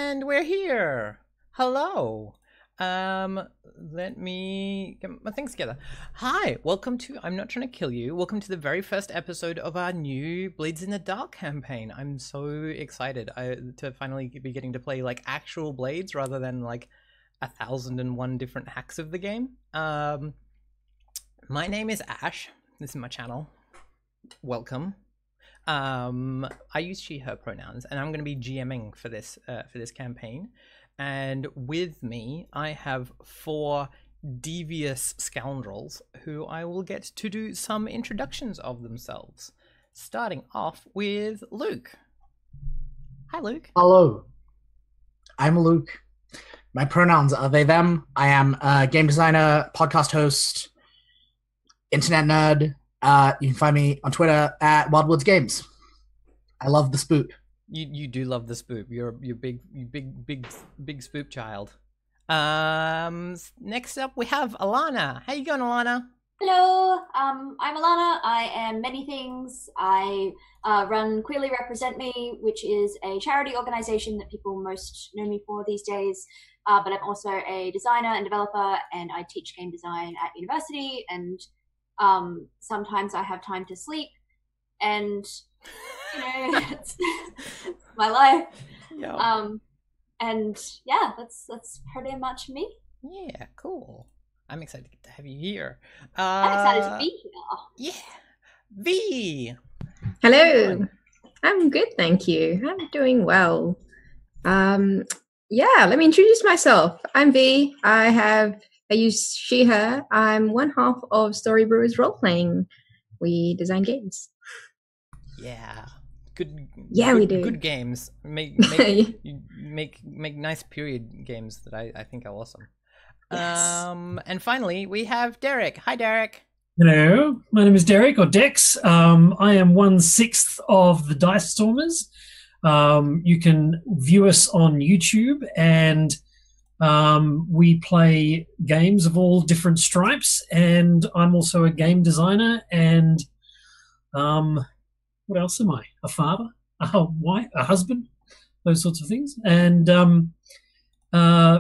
And we're here. Hello. Let me get my things together. Hi, welcome to I'm Not Trying to Kill You. Welcome to the very first episode of our new Blades in the Dark campaign. I'm so excited to finally be getting to play like actual blades rather than like 1,001 different hacks of the game. My name is Ash. This is my channel. Welcome. I use she, her pronouns, and I'm going to be GMing for this campaign. And with me, I have 4 devious scoundrels who I will get to do some introductions of themselves. Starting off with Luke. Hi, Luke. Hello. I'm Luke. My pronouns are they, them. I am a game designer, podcast host, internet nerd. You can find me on Twitter at Wildwoods Games. I love the spoop. You do love the spoop. You're big spoop child. Next up we have Alana. How you going, Alana? Hello, I'm Alana. I am many things. I run Queerly Represent Me, which is a charity organization that people most know me for these days. But I'm also a designer and developer, and I teach game design at university. And sometimes I have time to sleep, and you know, it's my life. Yeah. And yeah, that's pretty much me. Yeah, cool. I'm excited to have you here. I'm excited to be here. Yeah. V. Hello. I'm good, thank you. I'm doing well. Yeah, let me introduce myself. I'm V. I use she, her. I'm one half of Story Brewers Roleplaying. We design games. Yeah. Good. Yeah, we do. Good games. Make nice period games that I think are awesome. Yes. And finally we have Derek. Hi, Derek. Hello, my name is Derek, or Dex. I am 1/6 of the Dice Stormers. You can view us on YouTube, and we play games of all different stripes. And I'm also a game designer. And what else am I? A father, a wife, a husband, those sorts of things. And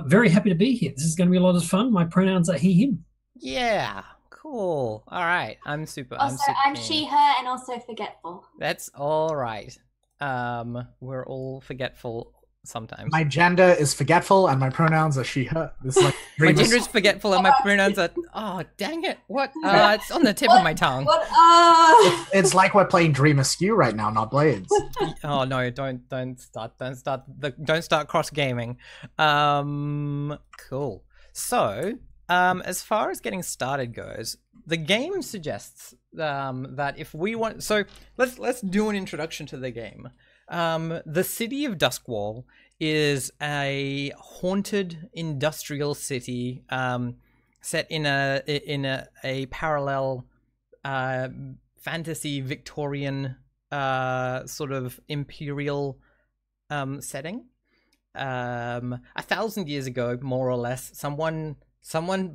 very happy to be here. This is going to be a lot of fun. My pronouns are he, him. Yeah. Cool. All right. I'm super. Also, I'm she, her, and also forgetful. That's all right. We're all forgetful sometimes. My gender is forgetful, and my pronouns are she, her. This is like my gender is forgetful, and my pronouns are. Oh, dang it! What? It's on the tip of my tongue. What? It's like we're playing Dream Askew right now, not Blades. Oh no! Don't start cross gaming. Cool. So, as far as getting started goes, the game suggests that if we want, so let's do an introduction to the game. The city of Duskwall is a haunted industrial city set in a parallel fantasy Victorian sort of imperial setting. 1,000 years ago, more or less, someone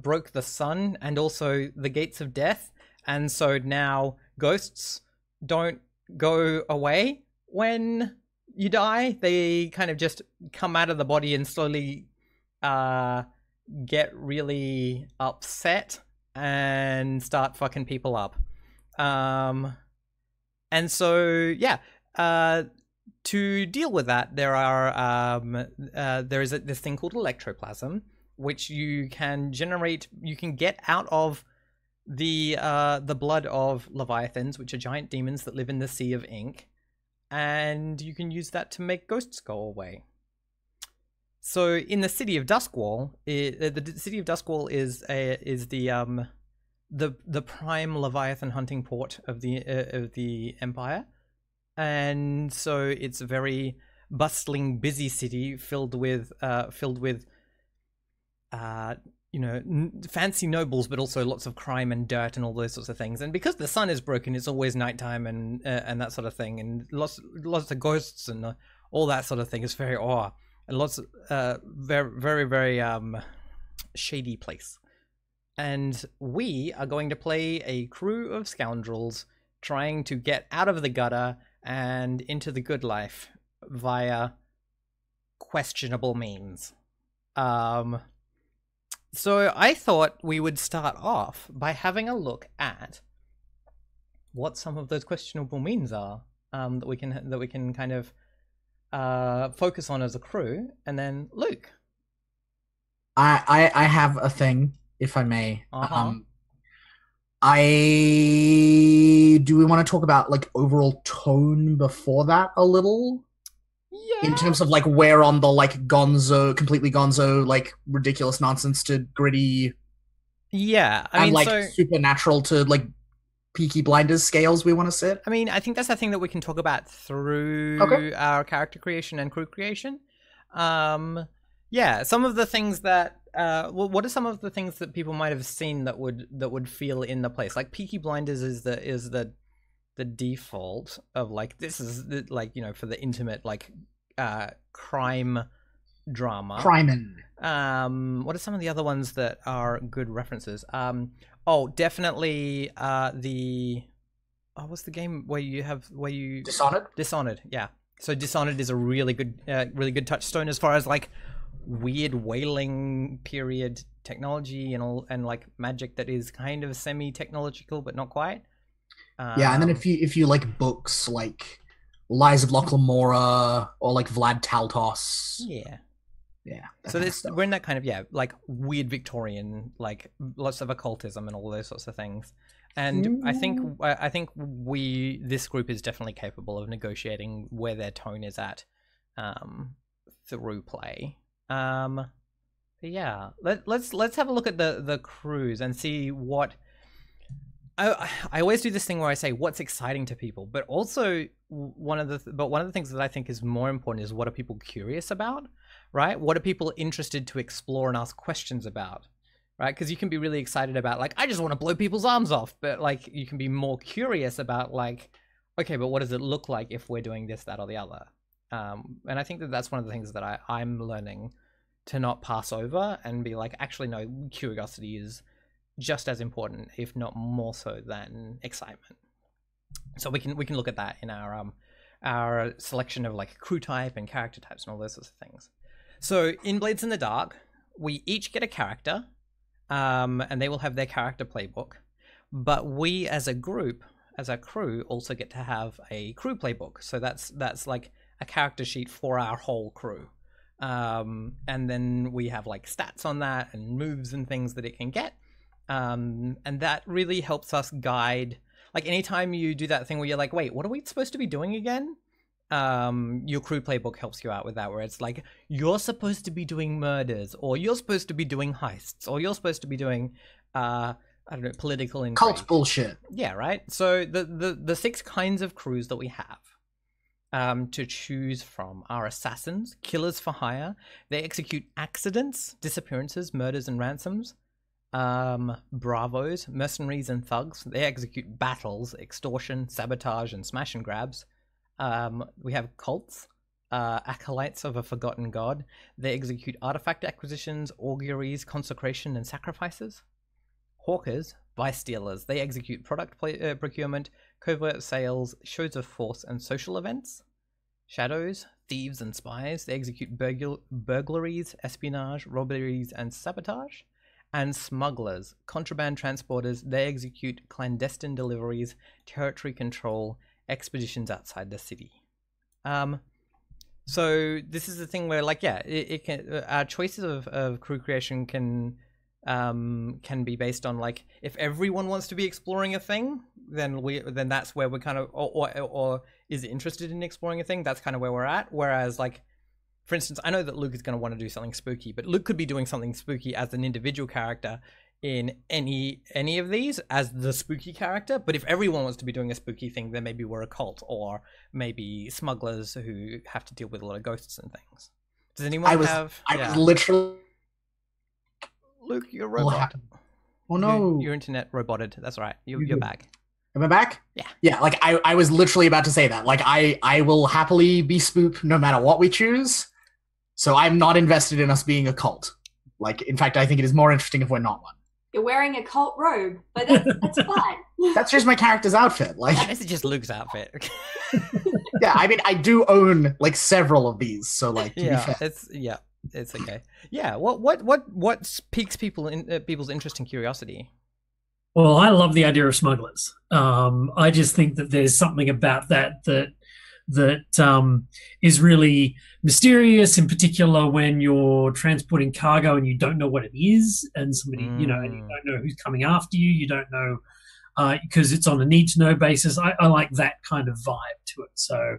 broke the sun and also the gates of death, and so now ghosts don't go away when you die. They kind of just come out of the body and slowly get really upset and start fucking people up. And so yeah, to deal with that, there is this thing called electroplasm, which you can generate. You can get out of the blood of leviathans, which are giant demons that live in the sea of ink, and you can use that to make ghosts go away. So in the city of Duskwall, the city of Duskwall is the prime leviathan hunting port of the empire, and so it's a very bustling, busy city filled with you know, fancy nobles, but also lots of crime and dirt and all those sorts of things. And because the sun is broken, it's always nighttime and that sort of thing, and lots of ghosts and all that sort of thing. It's very and lots of very shady place. And we are going to play a crew of scoundrels trying to get out of the gutter and into the good life via questionable means. So I thought we would start off by having a look at what some of those questionable means are, that we can kind of focus on as a crew, and then Luke. I have a thing, if I may. Uh-huh. Do we want to talk about like overall tone before that a little? Yeah. In terms of like where on the like completely gonzo, like ridiculous nonsense to gritty. Yeah, I and mean, like so supernatural to like Peaky Blinders scales we want to sit. I mean, I think that's the thing that we can talk about through our character creation and crew creation. Yeah, some of the things that what are some of the things that people might have seen that would feel in the place? Like Peaky Blinders is the default of like, this is the, like, you know, for the intimate like crime drama. Crimin'. What are some of the other ones that are good references? Definitely what's the game where you Dishonored? Dishonored, yeah. So Dishonored is a really good touchstone as far as like weird whaling period technology and like magic that is kind of semi-technological but not quite. Yeah, and then if you like books like Lies of Locke Lamora or like Vlad Taltos. Yeah. So we're in that kind of like weird Victorian, like lots of occultism and all those sorts of things. And I think this group is definitely capable of negotiating where their tone is at through play. Yeah, let's have a look at the crews and see what. I always do this thing where I say what's exciting to people, but also one of the things that I think is more important is what are people curious about, right? What are people interested to explore and ask questions about, right? Because you can be really excited about like, I just want to blow people's arms off, but like you can be more curious about like, okay, but what does it look like if we're doing this, that, or the other? And I think that's one of the things that I'm learning to not pass over and be like, actually, no, curiosity is just as important, if not more so, than excitement. So we can look at that in our selection of like crew type and character types and all those sorts of things. So in Blades in the Dark, we each get a character, and they will have their character playbook. But we as a group, as a crew, also get to have a crew playbook. So that's like a character sheet for our whole crew. And then we have like stats on that and moves and things that it can get. And that really helps us guide, like anytime you do that thing where you're like, wait, what are we supposed to be doing again? Your crew playbook helps you out with that, where it's like, you're supposed to be doing murders, or you're supposed to be doing heists, or you're supposed to be doing, I don't know, political intrigue. Cult bullshit. Yeah, right? So the 6 kinds of crews that we have to choose from are assassins, killers for hire. They execute accidents, disappearances, murders, and ransoms. Bravos, mercenaries, and thugs. They execute battles, extortion, sabotage, and smash and grabs. We have cults, acolytes of a forgotten god. They execute artifact acquisitions, auguries, consecration, and sacrifices. Hawkers, vice dealers. They execute product procurement, covert sales, shows of force, and social events. Shadows, thieves, and spies. They execute burglaries, espionage, robberies, and sabotage. And smugglers, contraband transporters. They execute clandestine deliveries, territory control, expeditions outside the city. So this is the thing where, like, yeah, it can, our choices of crew creation can be based on, like, if everyone wants to be exploring a thing, then that's where we're kind of, or is interested in exploring a thing. That's kind of where we're at. Whereas, like, for instance, I know that Luke is going to want to do something spooky, but Luke could be doing something spooky as an individual character in any of these as the spooky character. But if everyone wants to be doing a spooky thing, then maybe we're a cult, or maybe smugglers who have to deal with a lot of ghosts and things. Does anyone have? I was literally. Luke, you're robot. Oh no! Your internet roboted. That's right. You're back. Am I back? Yeah. Yeah, like I was literally about to say that. Like I will happily be spoop no matter what we choose. So I'm not invested in us being a cult. Like, in fact, I think it is more interesting if we're not one. You're wearing a cult robe, but that's fine. That's just my character's outfit. Like, This is just Luke's outfit. yeah, I mean, I do own like several of these, so like, to be fair. It's okay. Yeah, what piques people's interest and curiosity? Well, I love the idea of smugglers. I just think that there's something about that is really mysterious, in particular when you're transporting cargo and you don't know what it is, and somebody, and you don't know who's coming after you. You don't know because it's on a need-to-know basis. I like that kind of vibe to it. So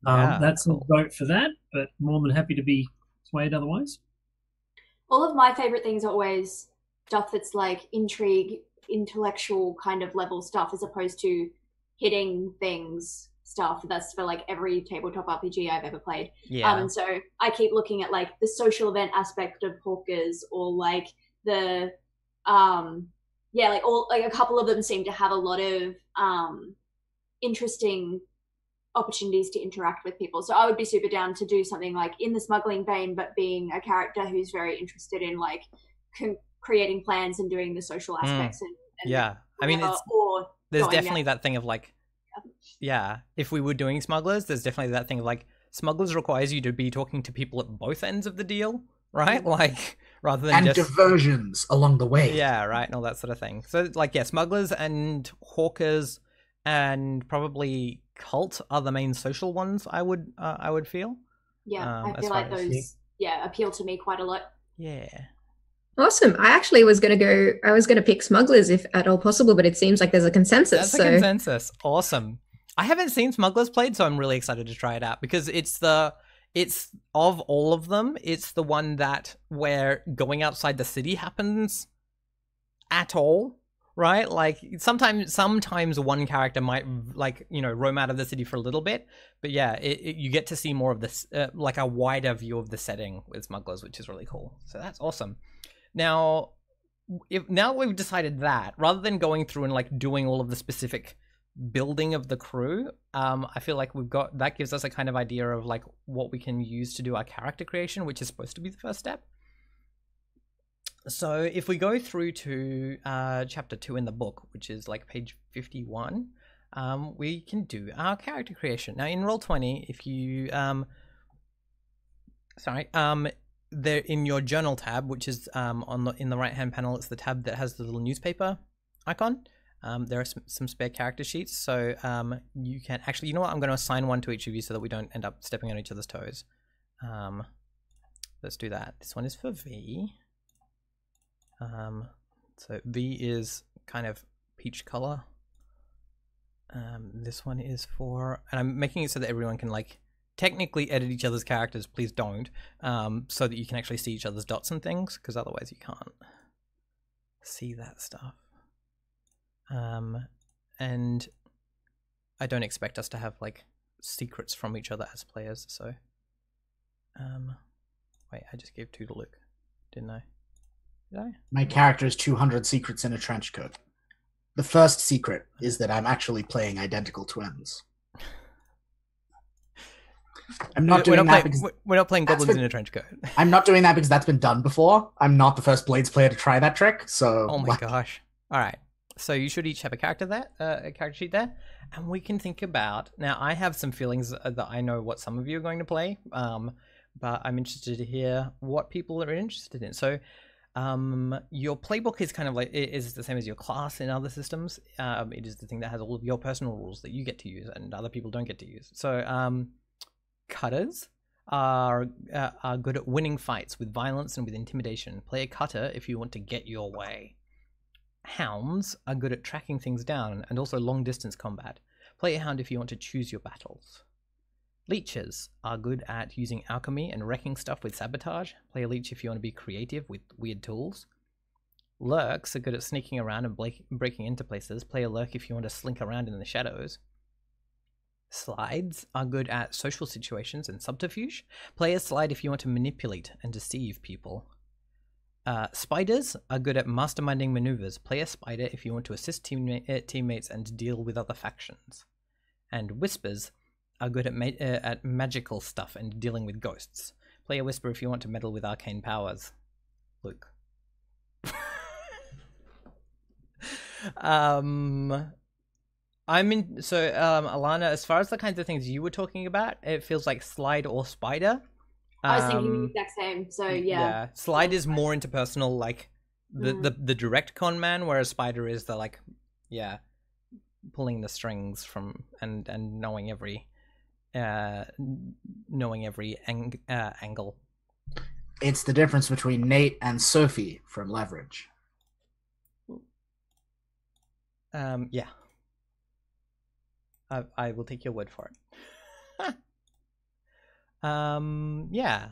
that's cool. A vote for that, but more than happy to be swayed otherwise. All of my favorite things are always stuff that's like intrigue, intellectual kind of level stuff, as opposed to hitting things stuff. That's for like every tabletop RPG I've ever played. Yeah. And so I keep looking at like the social event aspect of Hawkers, or like the like a couple of them seem to have a lot of interesting opportunities to interact with people. So I would be super down to do something like in the smuggling vein, but being a character who's very interested in like creating plans and doing the social aspects. And yeah, I mean, there's definitely that thing of like, yeah, if we were doing smugglers, there's definitely that thing of like, smugglers requires you to be talking to people at both ends of the deal, right? Like, rather than just diversions along the way. Yeah, right, and all that sort of thing. So like, yeah, smugglers and hawkers and probably cult are the main social ones, I would feel. Yeah, I feel like those appeal to me quite a lot. Yeah. Awesome. I actually was going to pick smugglers if at all possible, but it seems like there's a consensus. That's a consensus. Awesome. I haven't seen smugglers played, so I'm really excited to try it out, because it's of all of them, it's the one that where going outside the city happens at all, right? Like sometimes one character might like, roam out of the city for a little bit, but yeah, you get to see more of this, like a wider view of the setting with smugglers, which is really cool. So that's awesome. Now we've decided that, rather than going through and like doing all of the specific building of the crew, I feel like that gives us a kind of idea of like what we can use to do our character creation, which is supposed to be the first step. So if we go through to chapter 2 in the book, which is like page 51, we can do our character creation. Now in Roll20, if you there in your journal tab, which is in the right hand panel, it's the tab that has the little newspaper icon. There are some spare character sheets, so you can actually, you know what, I'm going to assign one to each of you so that we don't end up stepping on each other's toes. Let's do that. This one is for V. So V is kind of peach color. This one is for, and I'm making it so that everyone can like technically edit each other's characters. Please don't, so that you can actually see each other's dots and things, because otherwise you can't see that stuff. And I don't expect us to have like secrets from each other as players, so wait, I just gave 2 to Luke, didn't I? Did I? My character is 200 secrets in a trench coat. The first secret is that I'm actually playing identical twins. I'm not doing that because we're not playing goblins in a trench coat. I'm not doing that because that's been done before. I'm not the first Blades player to try that trick, so... Oh my gosh. All right. So you should each have a character sheet there, and we can think about... Now, I have some feelings that I know what some of you are going to play, but I'm interested to hear what people are interested in. So your playbook is kind of like, is the same as your class in other systems. It is the thing that has all of your personal rules that you get to use and other people don't get to use. So cutters are good at winning fights with violence and with intimidation. Play a cutter if you want to get your way. Hounds are good at tracking things down and also long distance combat. Play a hound if you want to choose your battles. Leeches are good at using alchemy and wrecking stuff with sabotage. Play a leech if you want to be creative with weird tools. Lurks are good at sneaking around and breaking into places. Play a lurk if you want to slink around in the shadows. Slides are good at social situations and subterfuge. Play a slide if you want to manipulate and deceive people. Spiders are good at masterminding maneuvers. Play a spider if you want to assist teammates and deal with other factions. And whispers are good at magical stuff and dealing with ghosts. Play a whisper if you want to meddle with arcane powers. Luke. I'm in. So, Alana, as far as the kinds of things you were talking about, it feels like slide or spider. I was thinking the exact same. So yeah. Slide is more interpersonal, like the direct con man, whereas spider is the like, pulling the strings from and knowing every angle. It's the difference between Nate and Sophie from Leverage. Yeah. I will take your word for it. Yeah.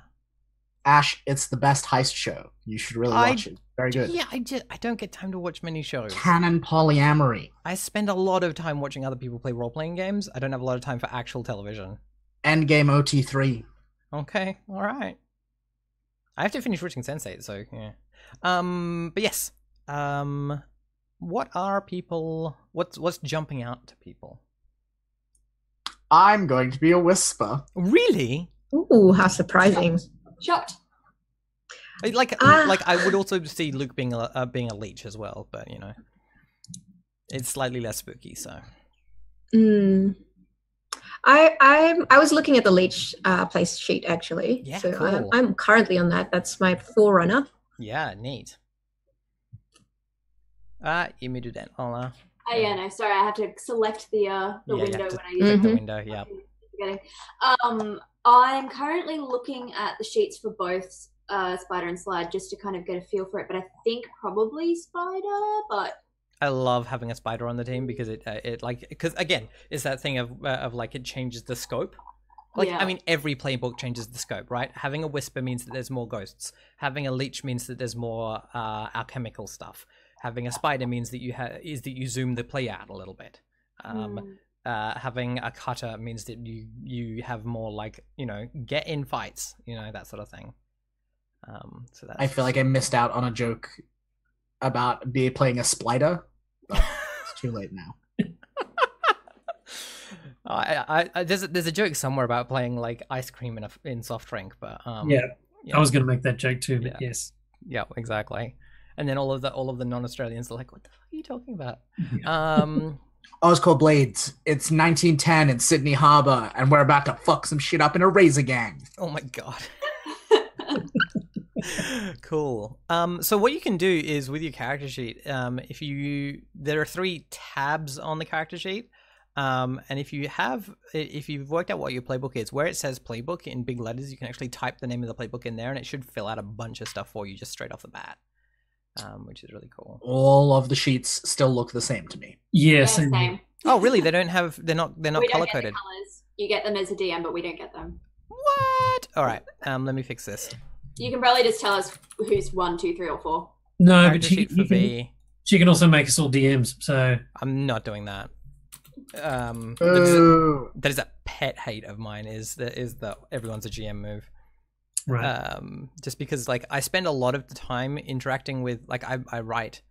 Ash, it's the best heist show. You should really watch it. Very good. Yeah, I don't get time to watch many shows. Canon polyamory. I spend a lot of time watching other people play role-playing games. I don't have a lot of time for actual television. Endgame OT3. Okay, all right. I have to finish watching Sense8, so yeah. But yes. What are people? What's jumping out to people? I'm going to be a whisper. Really? Ooh, how surprising! Shocked. Like I would also see Luke being a leech as well, but you know, it's slightly less spooky. So, I was looking at the leech place sheet actually. Yeah, so cool. I'm currently on that. That's my forerunner. Yeah, neat. You muted it, Ola. Oh yeah, no, sorry, I have to select the window when I use Click it. the window. Yeah. I'm currently looking at the sheets for both Spider and Slide just to kind of get a feel for it, but I think probably Spider, but I love having a spider on the team because because again, it's that thing of like it changes the scope. Like, yeah. I mean, every playbook changes the scope, right? Having a whisper means that there's more ghosts. Having a leech means that there's more alchemical stuff. Having a spider means that you zoom the play out a little bit. Having a cutter means that you have more, like, you know, get in fights, you know, that sort of thing. So that's... I feel like I missed out on a joke about playing a splider, but it's too late now. There's a joke somewhere about playing like ice cream in soft drink, but yeah, I was going to make that joke too, but yes, yeah, exactly. And then all of the non-Australians are like, "What the fuck are you talking about?" Oh, it's called Blades. It's 1910 in Sydney Harbour, and we're about to fuck some shit up in a razor gang. Oh my god. Cool. So what you can do is with your character sheet, there are 3 tabs on the character sheet. And if you've worked out what your playbook is, where it says playbook in big letters, you can actually type the name of the playbook in there, and it should fill out a bunch of stuff for you just straight off the bat, which is really cool. All of the sheets still look the same to me. Yes. Yeah, same. Oh, really? They're not color coded. You get them as a DM, but we don't get them. What? All right. Let me fix this. You can probably just tell us who's 1, 2, 3, or 4. No, Character but she can also make us all DMs. So I'm not doing that. That is a pet hate of mine. Is the everyone's a GM move. Right. Just because like I spend a lot of the time interacting with, like, I write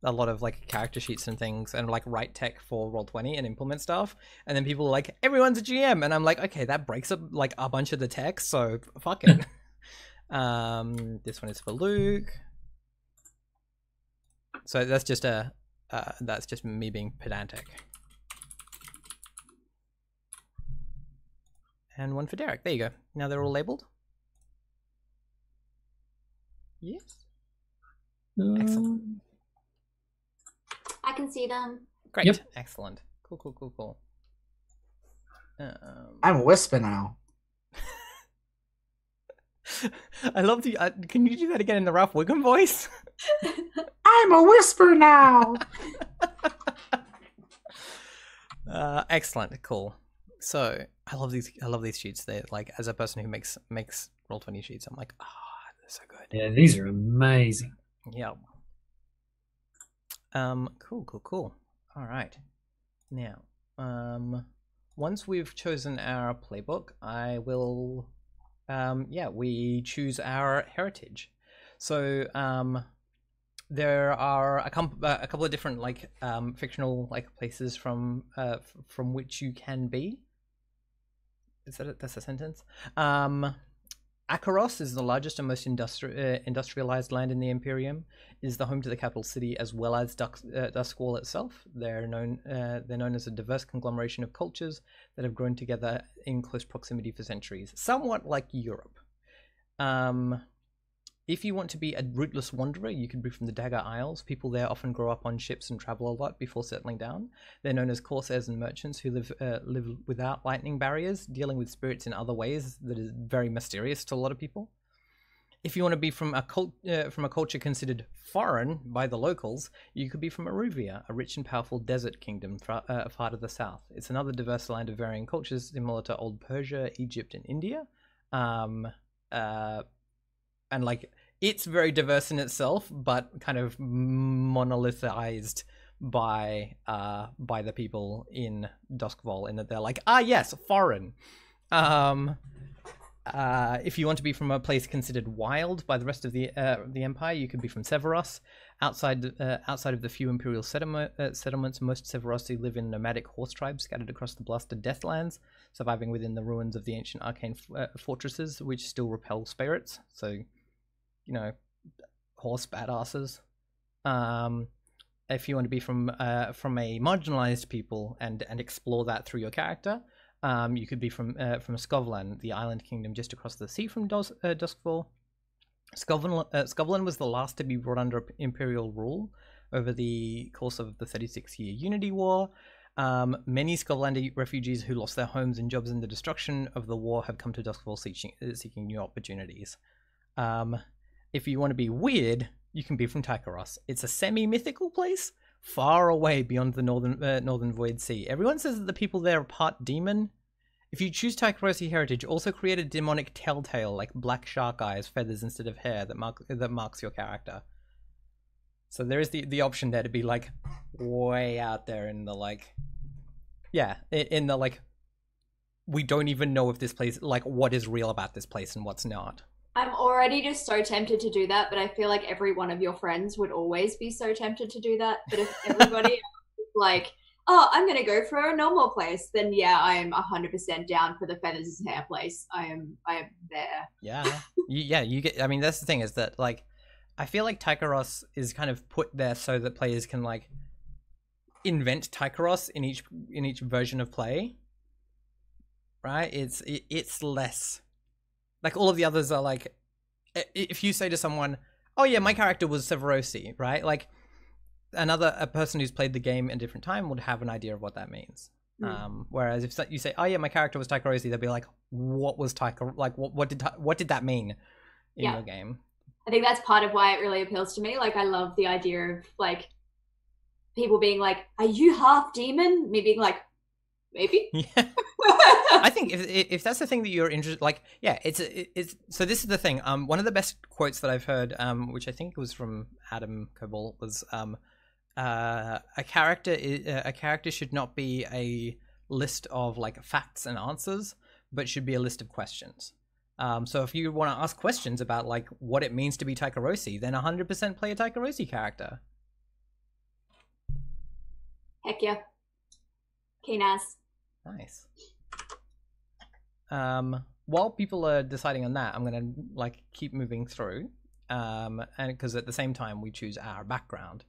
a lot of like character sheets and things, and like write tech for Roll20 and implement stuff, and then people are like, everyone's a GM, and I'm like, okay, that breaks up like a bunch of the text, so fuck it. This one is for Luke. So that's just me being pedantic. And one for Derek. There you go. Now they're all labeled. Yes. Excellent. I can see them. Great. Yep. Excellent. Cool. I'm a whisper now. I love the... can you do that again in the Ralph Wiggum voice? I'm a whisper now. Excellent. Cool. So I love these sheets. They're like, as a person who makes Roll20 sheets, I'm like, they're so good. Yeah, these are amazing. Yeah. Cool. All right. Now, once we've chosen our playbook, I will, we choose our heritage. So, there are a couple of different like fictional like places from which you can be. That's a sentence. Akaros is the largest and most industrialized land in the Imperium. It is the home to the capital city as well as Duskwall itself. They're known as a diverse conglomeration of cultures that have grown together in close proximity for centuries, somewhat like Europe. If you want to be a rootless wanderer, you could be from the Dagger Isles. People there often grow up on ships and travel a lot before settling down. They're known as corsairs and merchants who live without lightning barriers, dealing with spirits in other ways that is very mysterious to a lot of people. If you want to be from a culture considered foreign by the locals, you could be from Aruvia, a rich and powerful desert kingdom far to the south. It's another diverse land of varying cultures, similar to old Persia, Egypt, and India. And like it's very diverse in itself, but kind of monolithized by the people in Duskwall, in that they're like, yes, foreign. If you want to be from a place considered wild by the rest of the Empire, you could be from Severos. Outside of the few Imperial settlements, most Severosi live in nomadic horse tribes scattered across the blasted Deathlands, surviving within the ruins of the ancient arcane fortresses, which still repel spirits. So, horse badasses. If you want to be from a marginalized people and explore that through your character, you could be from Skovlan, the island kingdom just across the sea from Duskwall. Skovlan was the last to be brought under Imperial rule over the course of the 36-year Unity War. Many Skovlandi refugees who lost their homes and jobs in the destruction of the war have come to Duskwall seeking new opportunities. If you want to be weird, you can be from Tycheros. It's a semi-mythical place, far away beyond the northern Void Sea. Everyone says that the people there are part demon. If you choose Tycherosi heritage, also create a demonic telltale like black shark eyes, feathers instead of hair that marks your character. So there is the option there to be like way out there in the like, in the like, we don't even know if this place, like what is real about this place and what's not. I'm already just so tempted to do that, but I feel like every one of your friends would always be so tempted to do that. But if everybody else is like, oh, I'm going to go for a normal place, then yeah, I am 100% down for the feathers hair place. I am there. Yeah. You get, I mean, that's the thing is that like, I feel like Tycheros is kind of put there so that players can like invent Tycheros in each version of play. Right? It's less like all of the others are like, if you say to someone, oh yeah, my character was Severosi, right? Like a person who's played the game at a different time would have an idea of what that means. Whereas if you say, oh yeah, my character was Tycherosi, they'll be like, what was Tycher? Like what did that mean in your game? I think that's part of why it really appeals to me. Like I love the idea of like people being like, are you half demon? Me being like, maybe. Yeah. I think if that's the thing that you're interested, like, yeah, it's so this is the thing. One of the best quotes that I've heard, which I think was from Adam Coble, was a character should not be a list of like facts and answers, but should be a list of questions. So if you want to ask questions about like what it means to be Tycherosi, then 100% play a Tycherosi character. Heck yeah. Keen as. Nice. While people are deciding on that, I'm gonna like keep moving through, and because at the same time we choose our background.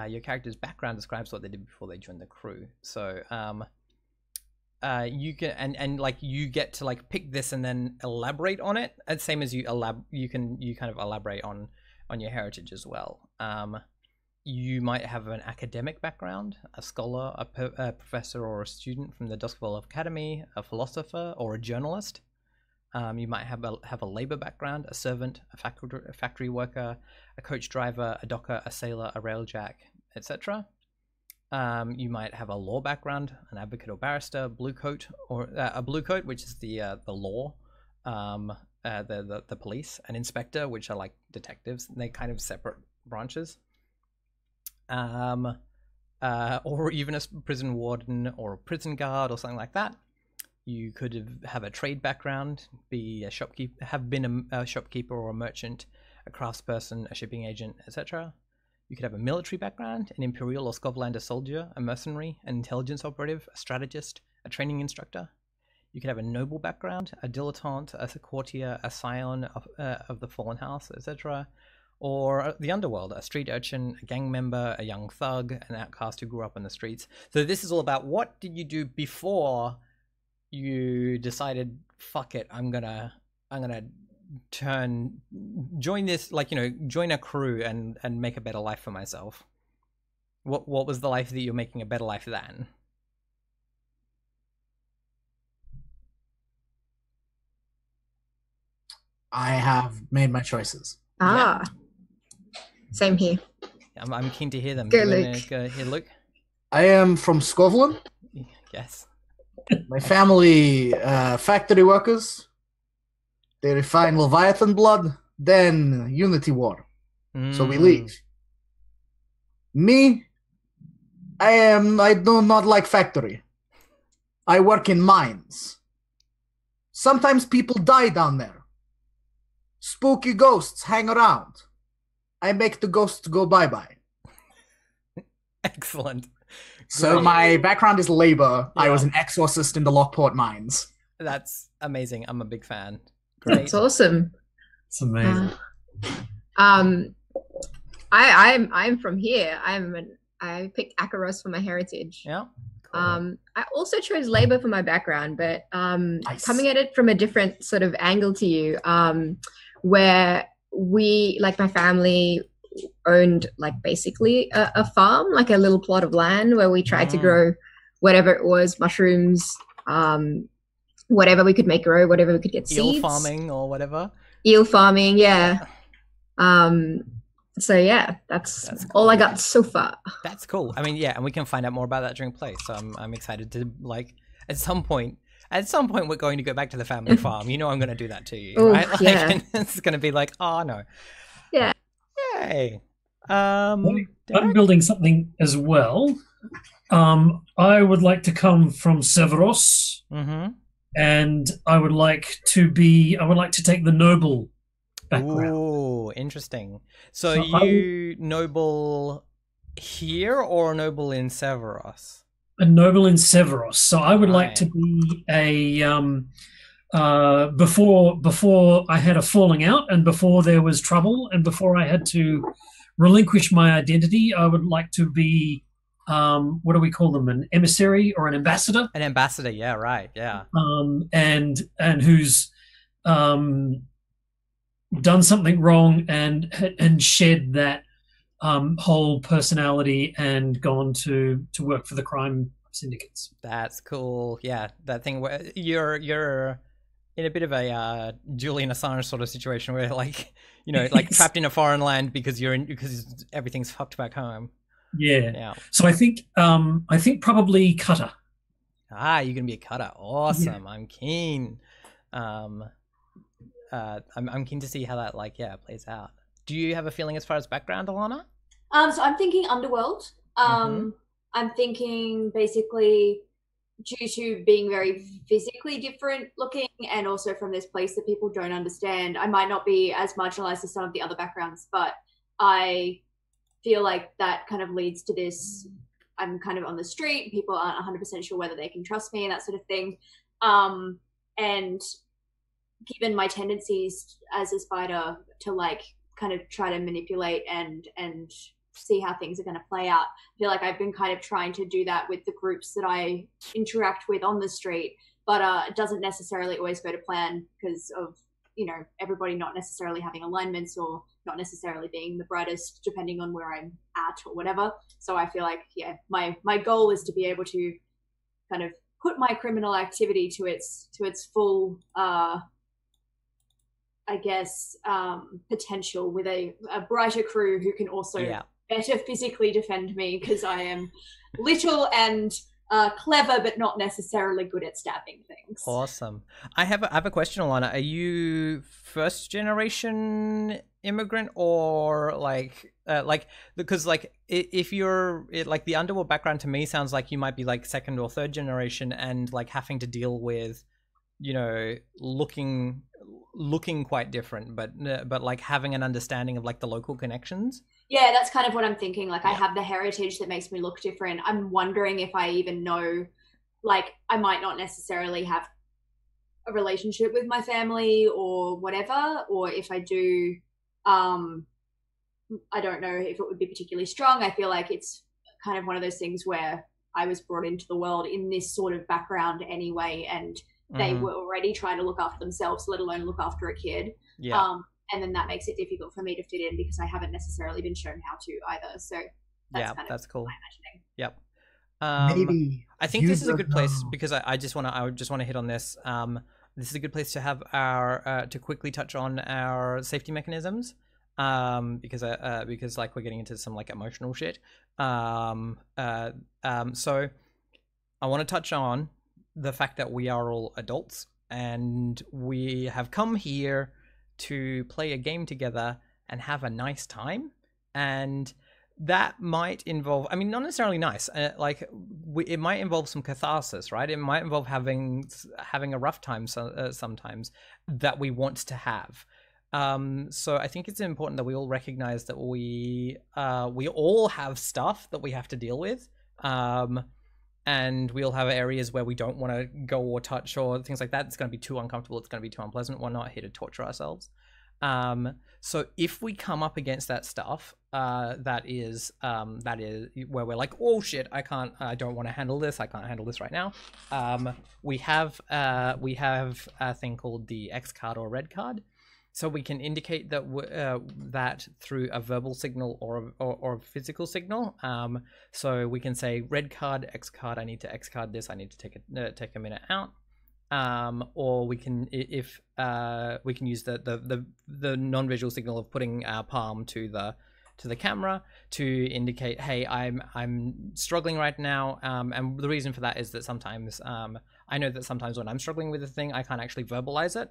Your character's background describes what they did before they joined the crew. So you can and like you get to like pick this and then elaborate on it. And same as you kind of elaborate on your heritage as well. You might have an academic background, a scholar, a professor or a student from the Duskwall Academy, a philosopher or a journalist. You might have a labor background, a servant, a factory worker, a coach driver, a docker, a sailor, a railjack, etc. You might have a law background, an advocate or barrister, blue coat, or a blue coat, which is the law, the police, an inspector, which are like detectives. They're kind of separate branches. Or even a prison warden or a prison guard or something like that. You could have a trade background, be a shopkeeper, have been a shopkeeper or a merchant, a craftsperson, a shipping agent, etc. You could have a military background, an Imperial or Skovlander soldier, a mercenary, an intelligence operative, a strategist, a training instructor. You could have a noble background, a dilettante, a courtier, a scion of the fallen house, etc. Or the underworld, a street urchin, a gang member, a young thug, an outcast who grew up in the streets. So this is all about what did you do before you decided, fuck it, I'm gonna join this, like, join a crew and make a better life for myself. What was the life that you're making a better life than? I have made my choices. Ah, same here. I'm keen to hear them. Go, Do you wanna Luke. go here, Luke? I am from Scotland. Yes. My family, factory workers. They refine Leviathan blood, then Unity War. So we leave. Me, I do not like factory. I work in mines. Sometimes people die down there. Spooky ghosts hang around. I make the ghosts go bye-bye. Excellent. So Great. my background is labor. I Yeah. was an exorcist in the Lockport mines. That's amazing. I'm a big fan. Great. That's awesome. It's amazing. I'm from here. I picked Akaros for my heritage. Yeah. Cool. I also chose labor for my background, but Nice. coming at it from a different sort of angle to you, where we, like my family, owned like basically a farm, like a little plot of land where we tried to grow whatever it was, mushrooms, whatever we could make grow, whatever we could get Eel seeds. farming or whatever. Eel farming, yeah. So yeah, that's all I got so far. That's cool. I mean, yeah, and we can find out more about that during play. So I'm excited to, like, at some point we're going to go back to the family farm. You know, I'm going to do that to you, Oh, right? Like, yeah. and it's going to be like, oh no. Yeah. Yay. I'm Derek? building something as well. I would like to come from Severos, Mm-hmm. and I would like to take the noble background. Ooh, interesting. So So you noble here or noble in Severos? A noble in Severos. So I would like Right. to be a before I had a falling out, and before there was trouble, and before I had to relinquish my identity, I would like to be what do we call them? An emissary or an ambassador, An ambassador, yeah, right, yeah. and who's done something wrong and shed that whole personality and gone to work for the crime syndicates. That's cool. Yeah, that thing where you're in a bit of a Julian Assange sort of situation where, like, like Yes. trapped in a foreign land because everything's fucked back home. Yeah. Yeah. So I think probably Cutter. You're gonna be a cutter. Awesome. I'm keen. I'm keen to see how that plays out. Do you have a feeling as far as background, Alana? So I'm thinking underworld. I'm thinking basically due to being very physically different looking, and also from this place that people don't understand, I might not be as marginalized as some of the other backgrounds, but I feel like that kind of leads to this. I'm kind of on the street, people aren't 100% sure whether they can trust me and that sort of thing. And given my tendencies as a spider to like kind of try to manipulate and see how things are going to play out, I feel like I've been kind of trying to do that with the groups that I interact with on the street, but it doesn't necessarily always go to plan because of everybody not necessarily having alignments or not necessarily being the brightest depending on where I'm at or whatever. So I feel like my goal is to be able to kind of put my criminal activity to its full potential with a brighter crew who can also better physically defend me because I am little and clever, but not necessarily good at stabbing things. Awesome. I have a question, Alana. Are you first generation immigrant or because if you're like the underworld background to me sounds like you might be like second or third generation and like having to deal with looking quite different, but like having an understanding of like the local connections. Yeah, that's kind of what I'm thinking. Like, I have the heritage that makes me look different. I'm wondering if I even know, like, I might not necessarily have a relationship with my family or whatever, or if I do, I don't know if it would be particularly strong. I feel like it's kind of one of those things where I was brought into the world in this sort of background anyway, and they were already trying to look after themselves, let alone look after a kid. Yeah. And then that makes it difficult for me to fit in because I haven't necessarily been shown how to either. So that's kind of that's cool. my imagining. Yep. Maybe I think this is a you good don't place know. because I just want to hit on this. This is a good place to have our to quickly touch on our safety mechanisms. Because like we're getting into some like emotional shit. So I want to touch on the fact that we are all adults and we have come here to play a game together and have a nice time, and that might involve, I mean, not necessarily nice, it might involve some catharsis, right? It might involve having a rough time sometimes that we want to have. So I think it's important that we all recognize that we all have stuff that we have to deal with, and we all have areas where we don't want to go or touch or things like that. It's going to be too uncomfortable. It's going to be too unpleasant. We're not here to torture ourselves. So if we come up against that stuff, that is where we're like, oh shit, I don't want to handle this. I can't handle this right now. We have a thing called the X card or red card. So we can indicate that that through a verbal signal or a physical signal. So we can say red card, X card. I need to X card this. I need to take a minute out. Or we can we can use the non-visual signal of putting our palm to the camera to indicate, hey, I'm struggling right now. And the reason for that is that sometimes I know that sometimes when I'm struggling with a thing, I can't actually verbalize it.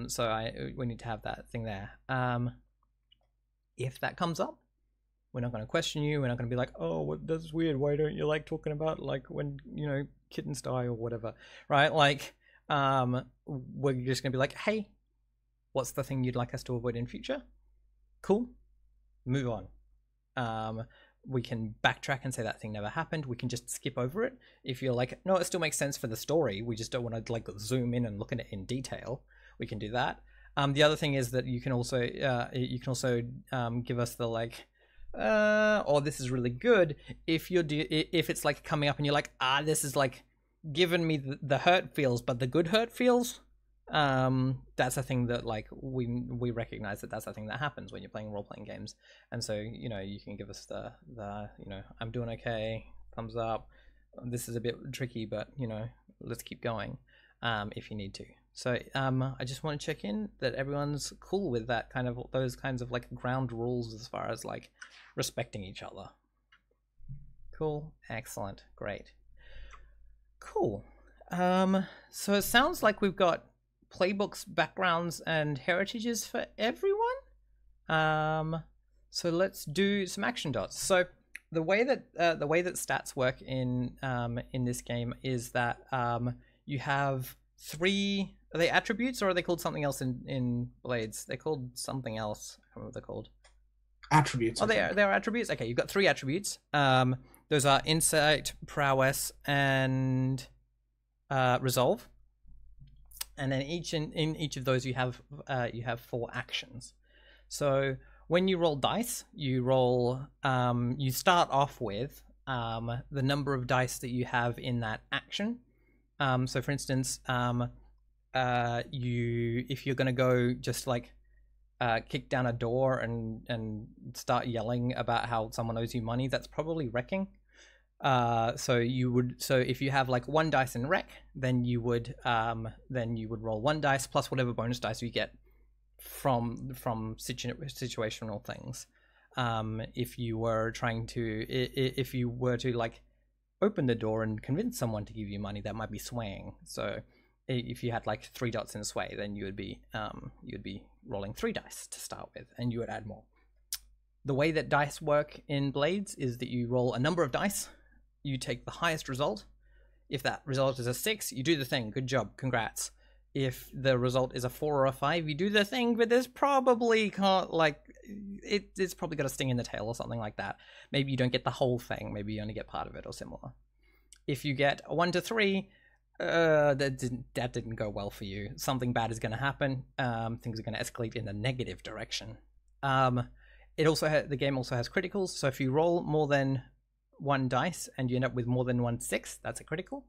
So we need to have that thing there. If that comes up, we're not going to question you. We're not going to be like, oh, that's weird. Why don't you like talking about like when, kittens die or whatever, right? Like, we're just going to be like, hey, what's the thing you'd like us to avoid in future? Cool. Move on. We can backtrack and say that thing never happened. We can just skip over it. If you're like, no, it still makes sense for the story. We just don't want to like zoom in and look at it in detail. We can do that. The other thing is that you can also give us the like, oh, this is really good. If it's like coming up and you're like, this is like giving me the hurt feels, but the good hurt feels. That's a thing that like we recognize that's a thing that happens when you're playing role-playing games. And so you can give us the I'm doing okay, thumbs up, this is a bit tricky, but let's keep going, if you need to. So I just want to check in that everyone's cool with that those kinds of like ground rules as far as like respecting each other. Cool, excellent, great, cool. So it sounds like we've got playbooks, backgrounds, and heritages for everyone. So let's do some action dots. So the way that stats work in this game is that you have 3. Are they attributes or are they called something else in Blades? They're called something else. I can't remember what they're called. Attributes. Oh, they are attributes. Okay, you've got 3 attributes. Those are insight, prowess, and resolve. And then in each of those you have 4 actions. So when you roll dice, you roll you start off with the number of dice that you have in that action. So for instance, if you're gonna go just like kick down a door and start yelling about how someone owes you money, that's probably wrecking. So if you have like 1 dice in wreck, then you would roll 1 dice plus whatever bonus dice you get from situational things. If you were to like open the door and convince someone to give you money, that might be swaying. So if you had like 3 dots in sway, then you'd be rolling 3 dice to start with, and you would add more. The way that dice work in Blades is that you roll a number of dice. You take the highest result. If that result is a 6, you do the thing. Good job. Congrats. If the result is a 4 or a 5, you do the thing, but there's probably it's probably got a sting in the tail or something like that. Maybe you don't get the whole thing. Maybe you only get part of it or similar. If you get a 1 to 3, That didn't go well for you. Something bad is going to happen. Things are going to escalate in the negative direction. The game also has criticals. So if you roll more than one dice and you end up with more than 1/6, that's a critical.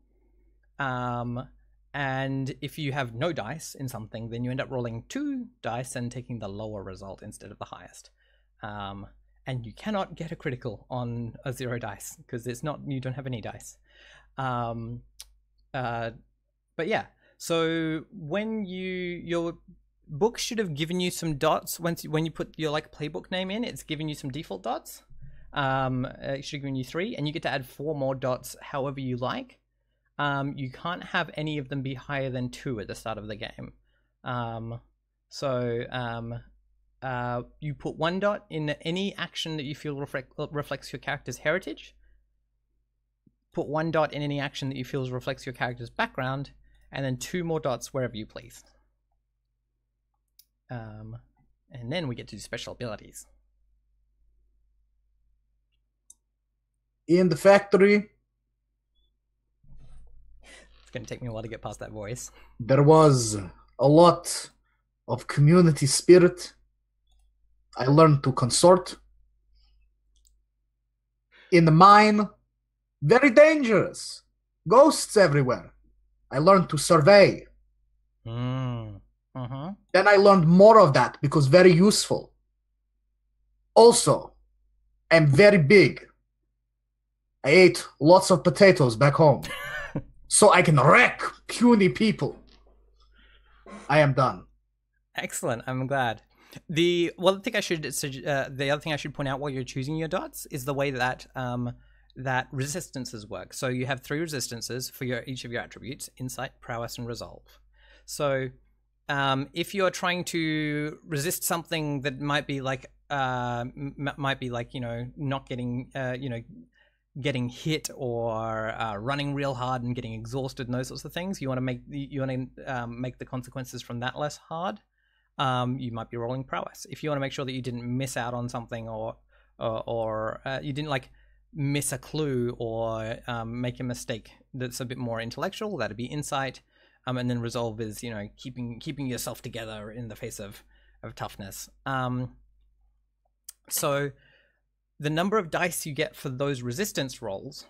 And if you have no dice in something, then you end up rolling 2 dice and taking the lower result instead of the highest. And you cannot get a critical on a 0 dice because you don't have any dice. But yeah, so when your book should have given you some dots when you put your like playbook name in, it's giving you some default dots. It should have given you 3, and you get to add 4 more dots however you like. You can't have any of them be higher than 2 at the start of the game. You put 1 dot in any action that you feel reflects your character's heritage. Put 1 dot in any action that you feel reflects your character's background, and then 2 more dots wherever you please. And then we get to do special abilities. In the factory, It's going to take me a while to get past that voice. there was a lot of community spirit. I learned to consort. In the mine, very dangerous. Ghosts everywhere. I learned to survey. Then I learned more of that because very useful. Also, I'm very big. I ate lots of potatoes back home. So I can wreck puny people. I am done. Excellent. I'm glad. The other thing I should point out while you're choosing your dots is the way that that resistances work. So you have 3 resistances for each of your attributes: insight, prowess, and resolve. So if you're trying to resist something that might be like not getting getting hit or running real hard and getting exhausted and those sorts of things, you want to make the consequences from that less hard. You might be rolling prowess. If you want to make sure that you didn't miss out on something or you didn't like miss a clue or make a mistake that's a bit more intellectual, that'd be insight. And then resolve is keeping yourself together in the face of toughness. So the number of dice you get for those resistance rolls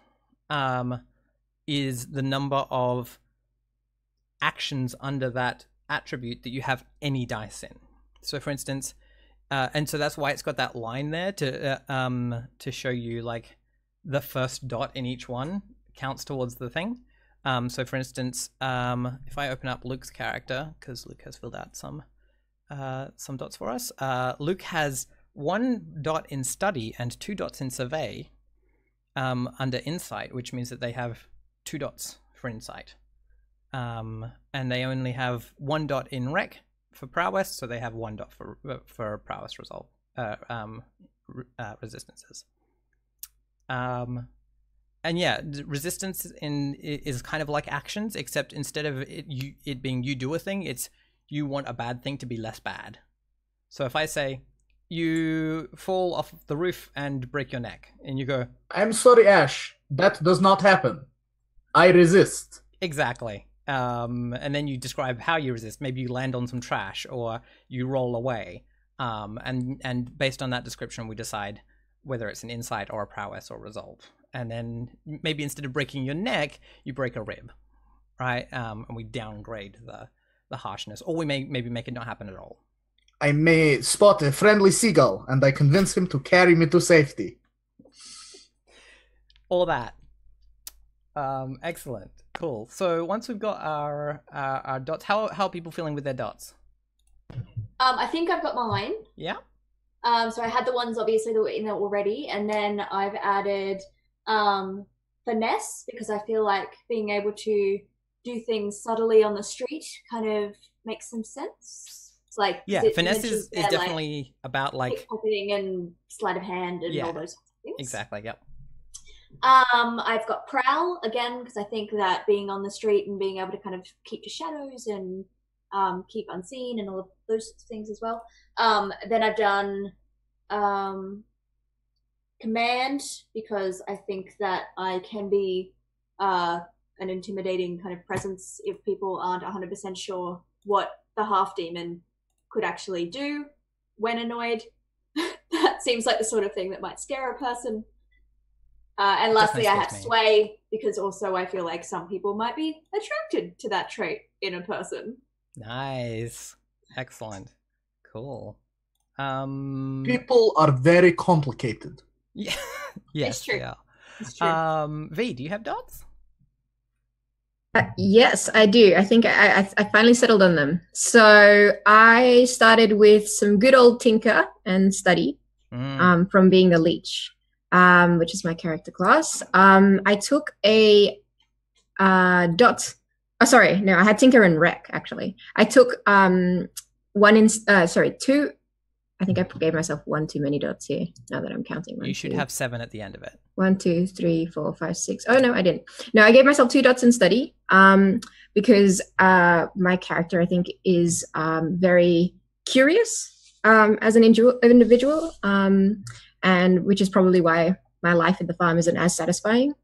is the number of actions under that attribute that you have any dice in. So for instance, and so that's why it's got that line there to show you like the first dot in each one counts towards the thing. So for instance, if I open up Luke's character, because Luke has filled out some dots for us, Luke has 1 dot in study and 2 dots in survey under insight, which means that they have 2 dots for insight. And they only have 1 dot in rec for prowess, so they have 1 dot for prowess resolve resistances. And yeah, resistance is kind of like actions, except instead of it being you do a thing, it's you want a bad thing to be less bad. So if I say you fall off the roof and break your neck, and you go, I'm sorry, Ash, that does not happen. I resist. Exactly. And then you describe how you resist. Maybe you land on some trash or you roll away. And based on that description, we decide whether it's an insight or a prowess or resolve. And then maybe instead of breaking your neck, you break a rib, right? And we downgrade the harshness, or we maybe make it not happen at all. I may spot a friendly seagull, and I convince him to carry me to safety. All that. Excellent. Cool. So once we've got our dots, how are people feeling with their dots? I think I've got mine. Yeah. So I had the ones obviously that were in there already, and then I've added finesse, because I feel like being able to do things subtly on the street kind of makes some sense. It's like, yeah, finesse is definitely like about like pickpocketing and sleight of hand and all those things. Exactly. Yep. I've got prowl again, because I think that being on the street and being able to kind of keep to shadows and keep unseen and all of those things as well. Then I've done command, because I think that I can be an intimidating kind of presence if people aren't 100% sure what the half demon could actually do when annoyed. That seems like the sort of thing that might scare a person. And lastly, I have sway, because also I feel like some people might be attracted to that trait in a person. Nice. Excellent. Cool. People are very complicated. Yeah. Yes, it's true. they are. It's true. V, do you have dots? Yes, I do. I think I finally settled on them. So I started with some good old tinker and study from being the leech, which is my character class. I took a dot. Oh, sorry, no, I had tinker and rec actually. I took two. I think I gave myself one too many dots here. Now that I'm counting, you should have 7 at the end of it. 1, 2, 3, 4, 5, 6. Oh no, I didn't. No, I gave myself 2 dots in study. Because my character, I think, is very curious as an individual, and which is probably why my life at the farm isn't as satisfying.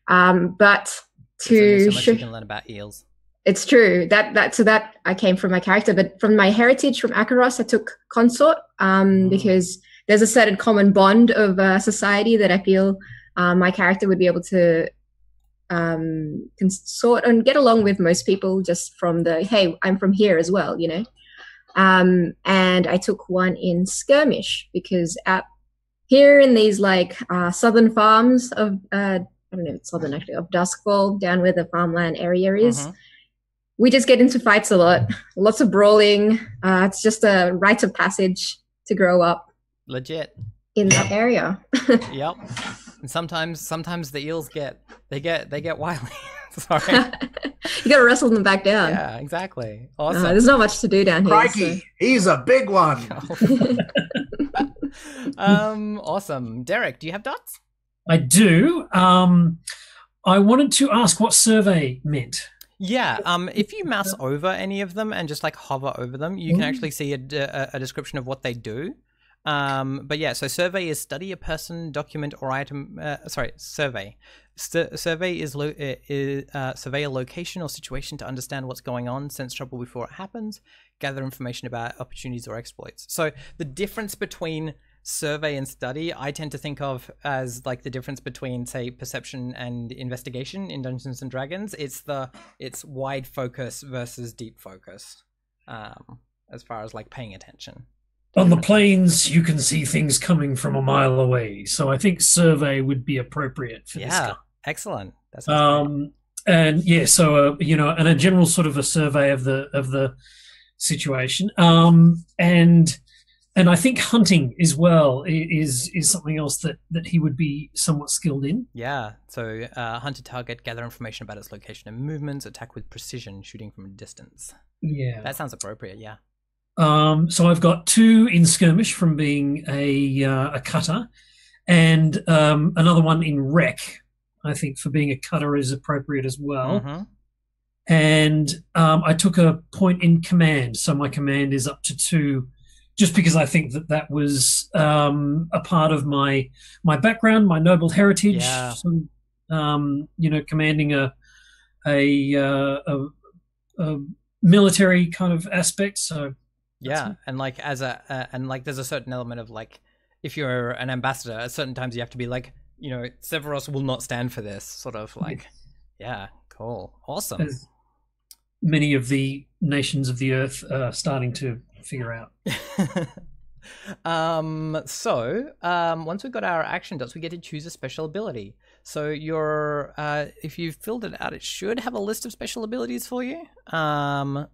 But so much you can learn about eels. It's true that I came from my character, but from my heritage from Akaros, I took consort because there's a certain common bond of society that I feel my character would be able to consort and get along with most people just from the, hey, I'm from here as well, you know. And I took one in skirmish because out here in these like southern farms of I don't know if it's southern actually, of Duskfall, down where the farmland area is. We just get into fights a lot, lots of brawling. It's just a rite of passage to grow up. Legit. In that area. Yep. And sometimes the eels get wily. Sorry. You gotta wrestle them back down. Yeah, exactly. Awesome. There's not much to do down here. Crikey, so. He's a big one. Awesome. Derek, do you have dots? I do. I wanted to ask what survey meant. Yeah, if you mouse over any of them and just like hover over them, you can actually see a description of what they do. But yeah, so survey is study a person, document, or item. Survey. Survey is survey a location or situation to understand what's going on, sense trouble before it happens, gather information about opportunities or exploits. So the difference between survey and study, I tend to think of as like the difference between, say, perception and investigation in Dungeons and Dragons. It's wide focus versus deep focus, as far as like paying attention. On the plains, you can see things coming from a mile away, so I think survey would be appropriate for this guy. Excellent. That's great. And yeah, so and a general sort of a survey of the situation, and I think hunting as well is something else that he would be somewhat skilled in. Yeah. So hunt a target, gather information about its location and movements, attack with precision, shooting from a distance. Yeah. That sounds appropriate. Yeah. So I've got 2 in skirmish from being a cutter, and another one in rec. I think for being a cutter is appropriate as well. And I took a point in command, so my command is up to 2. Just because I think that was a part of my background, my noble heritage. Yeah. So, commanding a military kind of aspect. So yeah, and like there's a certain element of like, if you're an ambassador, at certain times you have to be like, Severos will not stand for this, sort of like. Yeah, cool, awesome. As many of the nations of the earth are starting to figure out. So once we've got our action dots, we get to choose a special ability. So if you've filled it out, it should have a list of special abilities for you. And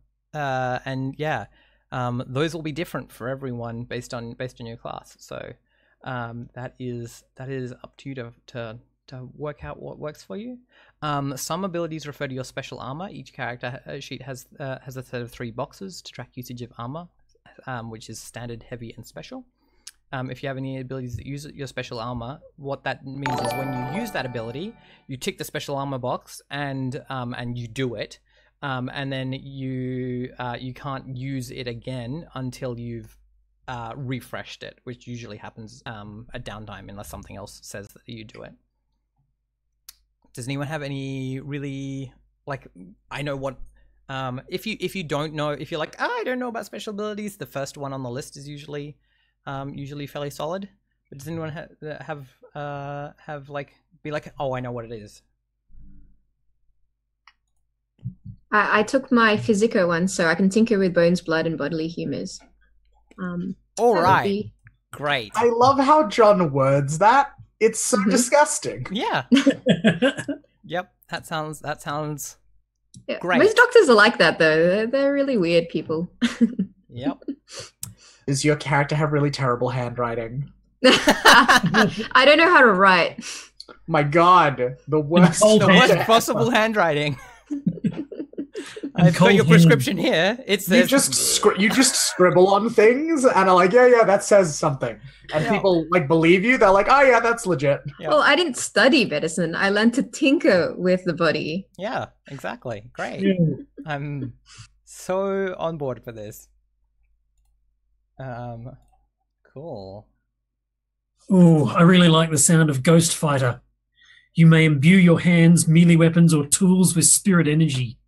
yeah, those will be different for everyone based on your class. So that is up to you to work out what works for you. Some abilities refer to your special armor. Each character sheet has a set of 3 boxes to track usage of armor, which is standard, heavy, and special. If you have any abilities that use your special armor, what that means is when you use that ability, you tick the special armor box and you do it, and then you can't use it again until you've refreshed it, which usually happens at downtime unless something else says that you do it. Does anyone have any really like? I know what. If you don't know, if you're like, I don't know about special abilities, the first one on the list is usually fairly solid. But does anyone have like be like, oh, I know what it is? I took my Physico one, so I can tinker with bones, blood, and bodily humors. All That would right, be- great. I love how John words that. It's so disgusting. Yeah. Yep. That sounds Yeah. great. Most doctors are like that, though. They're really weird people. Yep. Does your character have really terrible handwriting? I don't know how to write. My God, the worst. cold The hand. worst ever. possible handwriting. I've got cold your hand. prescription here. It You says just scribble on things and are like, yeah, that says something, and Yeah. people like believe you. They're like, oh yeah, that's legit. Yeah. Well, I didn't study medicine. I learned to tinker with the body. Yeah, exactly. Great. Yeah. I'm so on board for this. Cool. Ooh, I really like the sound of Ghost Fighter. You may imbue your hands, melee weapons, or tools with spirit energy.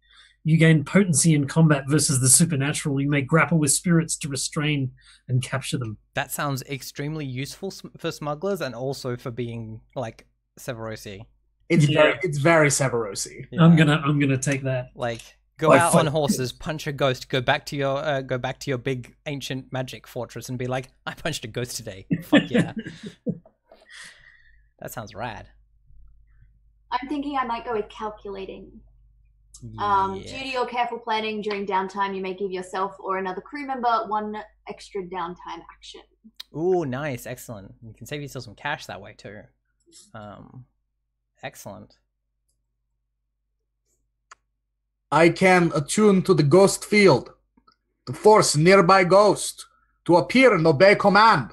You gain potency in combat versus the supernatural. You may grapple with spirits to restrain and capture them. That sounds extremely useful for smugglers and also for being like Severosi. It's Yeah. very Severosi. Yeah. I'm gonna take that. Like go Like, out on fuck. horses, punch a ghost, go back to your big ancient magic fortress and be like, I punched a ghost today. Fuck yeah. That sounds rad. I'm thinking I might go with calculating. Yeah. Due to your careful planning during downtime, you may give yourself or another crew member one extra downtime action. Ooh, nice, excellent. You can save yourself some cash that way too. Excellent. I can attune to the ghost field, to force nearby ghost to appear and obey command.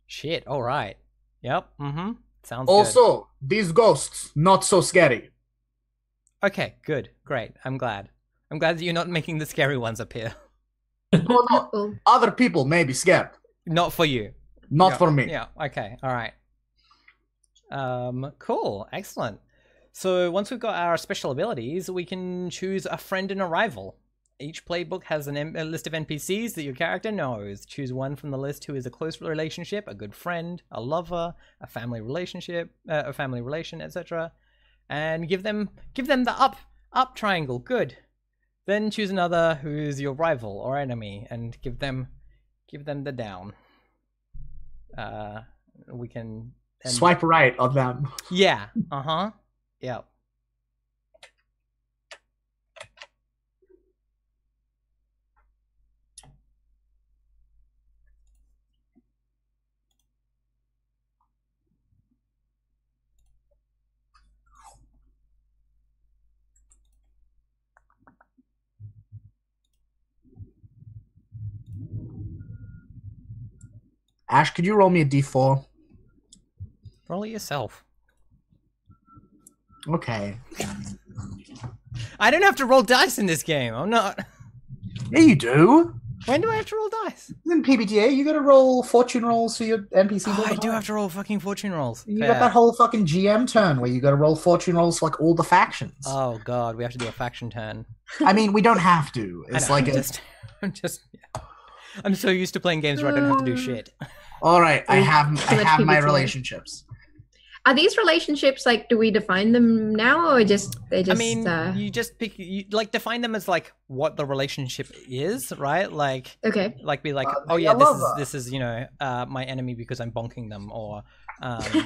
Shit. All right. Yep. Mm-hmm. Sounds good. Also, these ghosts not so scary. Okay. Good. Great. I'm glad. I'm glad that you're not making the scary ones appear. Oh, no. Well, Other people may be scared, Not for you. not Yeah, for me. Yeah. Okay. All right. Cool. Excellent. So once we've got our special abilities, we can choose a friend and a rival. Each playbook has a list of NPCs that your character knows. Choose one from the list who is a close relationship, a good friend, a lover, a family relationship, a family relation, etc. And give them the up triangle. Good. Then choose another who's your rival or enemy, and give them the down. We can Swipe right on them. Yeah. Uh-huh. Yep. Ash, could you roll me a d4? Roll it yourself. Okay. I don't have to roll dice in this game. I'm not. Yeah, you do. When do I have to roll dice? In PBTA, you gotta roll fortune rolls for your NPCs. all Oh, the I do time. have to roll fucking fortune rolls. You Fair. got that whole fucking GM turn where you gotta roll fortune rolls for like all the factions. Oh god, we have to do a faction turn. I mean, we don't have to. I It's know, like I'm just. I'm so used to playing games where I don't have to do shit. all right. I Too have much my PBTA. relationships. are these relationships like? Do we define them now, or just they just? I mean, you just pick, you like define them as like what the relationship is, right? Like, Okay. like be like, Uh, oh the yeah, lover. this is my enemy because I'm bonking them, or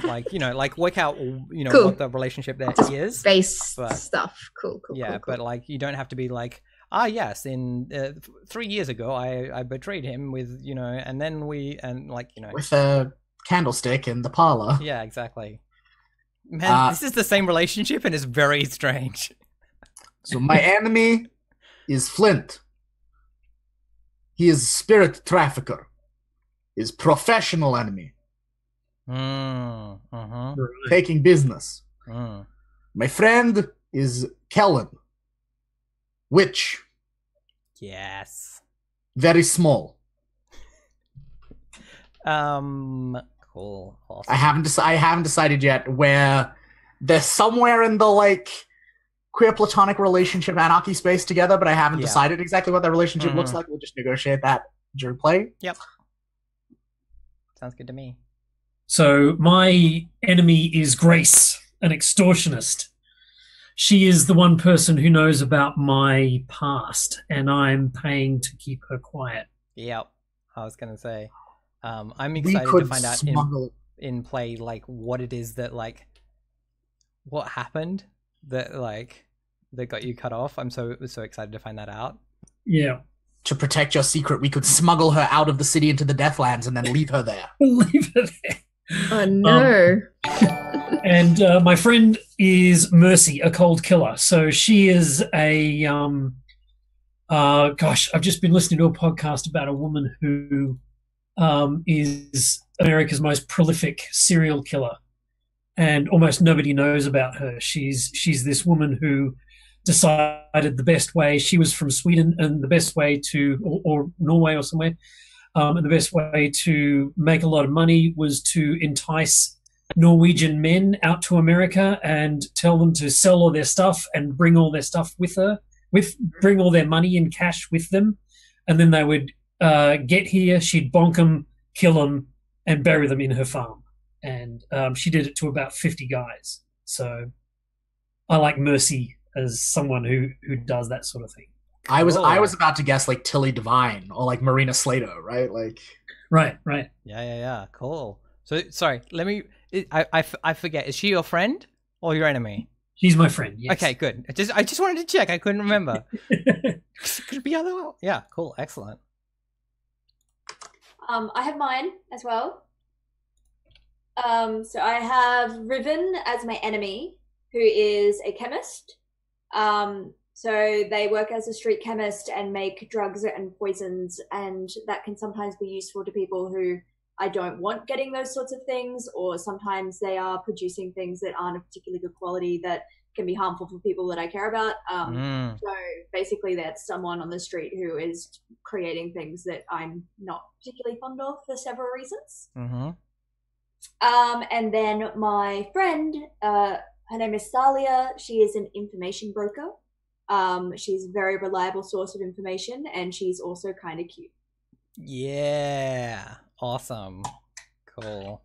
like like work out Cool. what the relationship there Just is. Base But- stuff. Cool. Yeah, Cool. but like you don't have to be like, yes, in 3 years ago I betrayed him with and then With a candlestick in the parlor. yeah, exactly. Man, this is the same relationship and it's very strange. So my enemy is Flint. He is a spirit trafficker. His professional enemy, Uh-huh. taking business. Mm. My friend is Kellen. Witch, Yes. very small. Cool. Awesome. I haven't decided yet where they're somewhere in the like queer platonic relationship anarchy space together, but I haven't decided exactly what that relationship looks like. We'll just negotiate that during play. Yep. Sounds good to me. So my enemy is Grace, an extortionist. She is the one person who knows about my past, and I'm paying to keep her quiet. Yep. I was going to say, I'm excited to find out in play, like, what it is that, like, what happened that, like, that got you cut off. I'm so excited to find that out. Yeah. To protect your secret, we could smuggle her out of the city into the Deathlands and then leave her there. Leave her there. Oh, no. And my friend is Mercy, a cold killer. So she is a, gosh, I've just been listening to a podcast about a woman who is America's most prolific serial killer. And almost nobody knows about her. She's this woman who decided the best way, she was from Sweden, and the best way to, or Norway or somewhere, and the best way to make a lot of money was to entice Norwegian men out to America and tell them to sell all their stuff and bring all their stuff with her, bring all their money in cash with them. And then they would get here, she'd bonk them, kill them, and bury them in her farm. And she did it to about 50 guys. So I like Mercy as someone who does that sort of thing. I was about to guess like Tilly Devine or like Marina Slato, right? Like, right. Yeah. Cool. So sorry, let me. I forget. Is she your friend or your enemy? She's my friend. Yes. Okay, good. I just wanted to check. I couldn't remember. Could it be other? Yeah. Cool. Excellent. I have mine as well. So I have Riven as my enemy, who is a chemist. So they work as a street chemist and make drugs and poisons, and that can sometimes be useful to people who I don't want getting those sorts of things, or sometimes they are producing things that aren't of particularly good quality that can be harmful for people that I care about. So basically that's someone on the street who is creating things that I'm not particularly fond of for several reasons. And then my friend, her name is Thalia. She is an information broker. She's a very reliable source of information, and she's also kind of cute. Yeah. Awesome. Cool.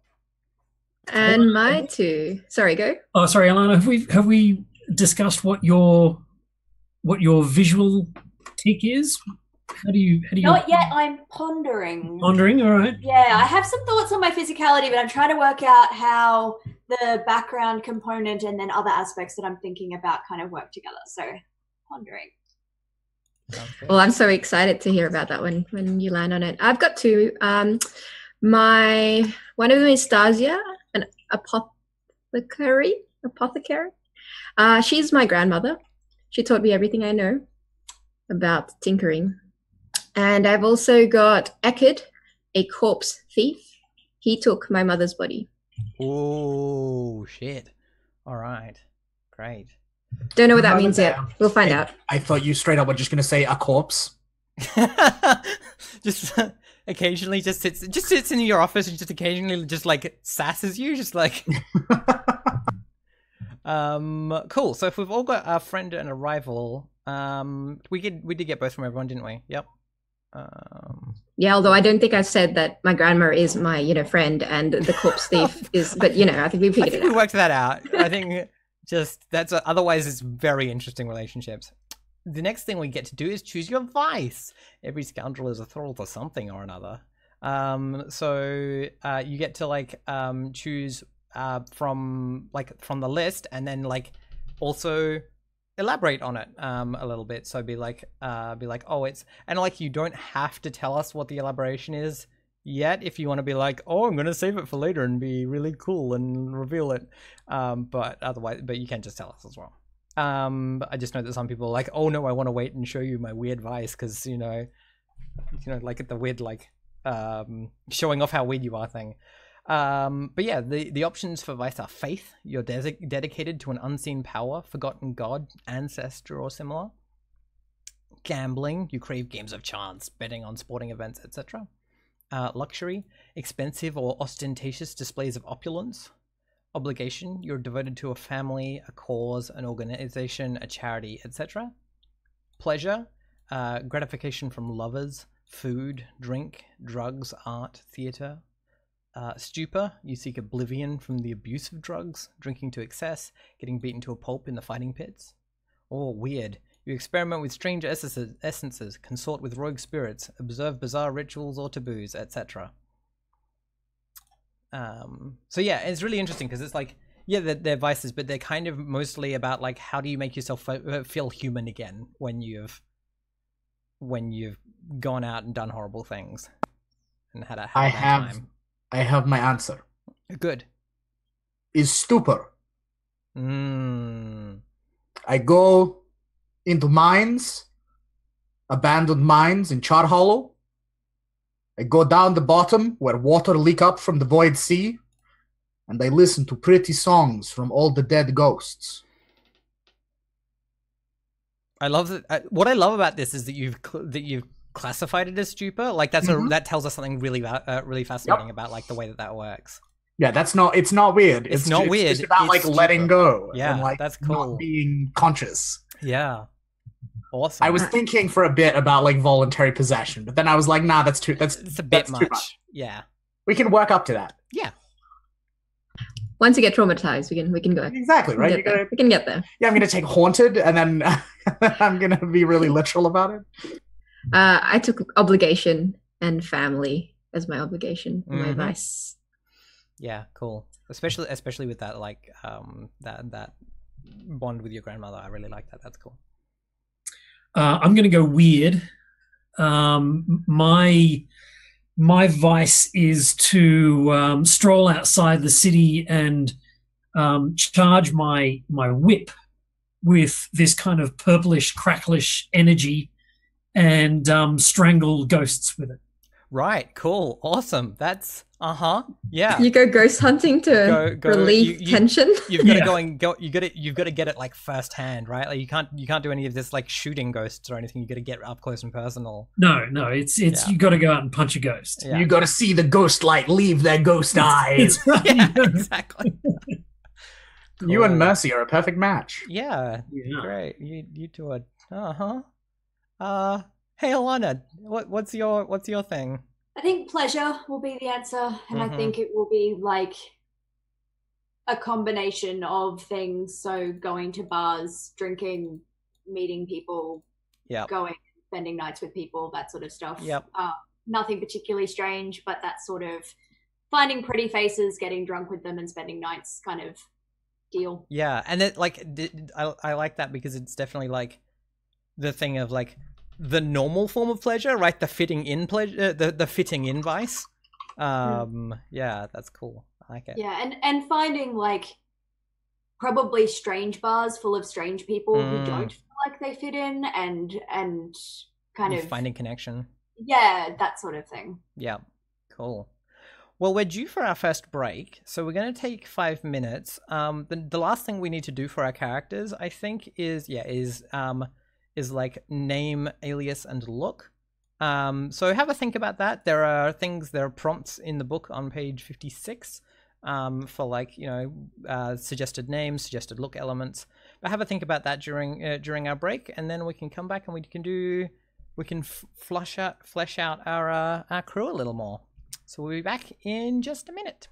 And my two. Sorry, go. Oh, sorry, Alana. Have we discussed what your visual tic is? How do you? Not yet. I'm pondering. Pondering. All right. Yeah, I have some thoughts on my physicality, but I'm trying to work out how the background component and then other aspects that I'm thinking about kind of work together. So, pondering. Well, I'm so excited to hear about that when you land on it. I've got two. One of them is Stasia, an apothecary. She's my grandmother. She taught me everything I know about tinkering. And I've also got Eckerd, a corpse thief. He took my mother's body. Oh, shit. All right. Great. Don't know what that means yet. We'll find out. I thought you straight up were just going to say a corpse. Just occasionally just sits in your office and just occasionally just like sasses you, just like cool. So if we've all got a friend and a rival, we did get both from everyone, didn't we? Yep. Yeah, although I don't think I said that my grandma is my friend and the corpse thief is, but I think we figured it out. We worked that out. I think just otherwise it's very interesting relationships. The next thing we get to do is choose your vice. Every scoundrel is a thrall to something or another. So you get to like choose from the list, and then like also elaborate on it a little bit. So be like oh, it's, and like you don't have to tell us what the elaboration is yet if you want to be like, oh, I'm gonna save it for later and be really cool and reveal it, but you can just tell us as well. I just know that some people are like, oh no, I want to wait and show you my weird vice, because like the weird like showing off how weird you are thing. But yeah, the options for vice are faith. You're dedicated to an unseen power, forgotten god, ancestor, or similar. Gambling. You crave games of chance, betting on sporting events, etc. Luxury. Expensive or ostentatious displays of opulence. obligation. You're devoted to a family, a cause, an organization, a charity, etc. Pleasure, gratification from lovers, food, drink, drugs, art, theatre. Stupor, you seek oblivion from the abuse of drugs, drinking to excess, getting beaten to a pulp in the fighting pits. Or weird, you experiment with strange essences, consort with rogue spirits, observe bizarre rituals or taboos, etc. So yeah, it's really interesting because it's like, yeah, they're vices, but they're kind of mostly about like, how do you make yourself feel human again when you've gone out and done horrible things and had a bad time. I have my answer. Good. Is stupor. Mm. I go into mines, abandoned mines in Char Hollow. I go down the bottom where water leak up from the void sea, and I listen to pretty songs from all the dead ghosts. I love that. What I love about this is that you've classified it as stupor. Like that tells us something really really fascinating about like the way that works. Yeah, it's not weird. It's not weird. It's about like letting go. Yeah, and, like, that's cool. Not being conscious. Yeah, awesome. I was thinking for a bit about like voluntary possession, but then I was like, nah, it's a bit much. Too much. Yeah, we can work up to that. Yeah. Once you get traumatized, we can go. Exactly, right? We can get there. Yeah, I'm gonna take haunted, and then I'm gonna be really literal about it. I took obligation and family as my obligation, my vice. Yeah, cool. Especially with that like that bond with your grandmother. I really like that. That's cool. I'm going to go weird. My vice is to stroll outside the city and charge my whip with this kind of purplish, cracklish energy and strangle ghosts with it. Right, cool, awesome. That's yeah. You go ghost hunting to relieve tension. You've got to go. You've got to get it like firsthand, right? Like you can't do any of this like shooting ghosts or anything. You got to get up close and personal. No, it's you got to go out and punch a ghost. Yeah. You got to see the ghost light leave their ghost eyes. Yeah, exactly. Cool. You and Mercy are a perfect match. Yeah. Great. You two are. Hey, Alana, what's your thing? I think pleasure will be the answer, and I think it will be like a combination of things. So going to bars, drinking, meeting people, going, spending nights with people, that sort of stuff. Yep. Nothing particularly strange, but that sort of finding pretty faces, getting drunk with them, and spending nights kind of deal. Yeah, and it like I like that because it's definitely like the thing of like the normal form of pleasure, right? The fitting in pleasure, the fitting in vice. Yeah, that's cool. I like it. Yeah, and finding like probably strange bars full of strange people who don't feel like they fit in, and kind of finding connection. Yeah, that sort of thing. Yeah, cool. Well, we're due for our first break, so we're going to take 5 minutes. The last thing we need to do for our characters, I think, is like name, alias, and look. So have a think about that. There are prompts in the book on page 56 for like, suggested names, suggested look elements. But have a think about that during our break, and then we can come back and we can flesh out our crew a little more. So we'll be back in just a minute.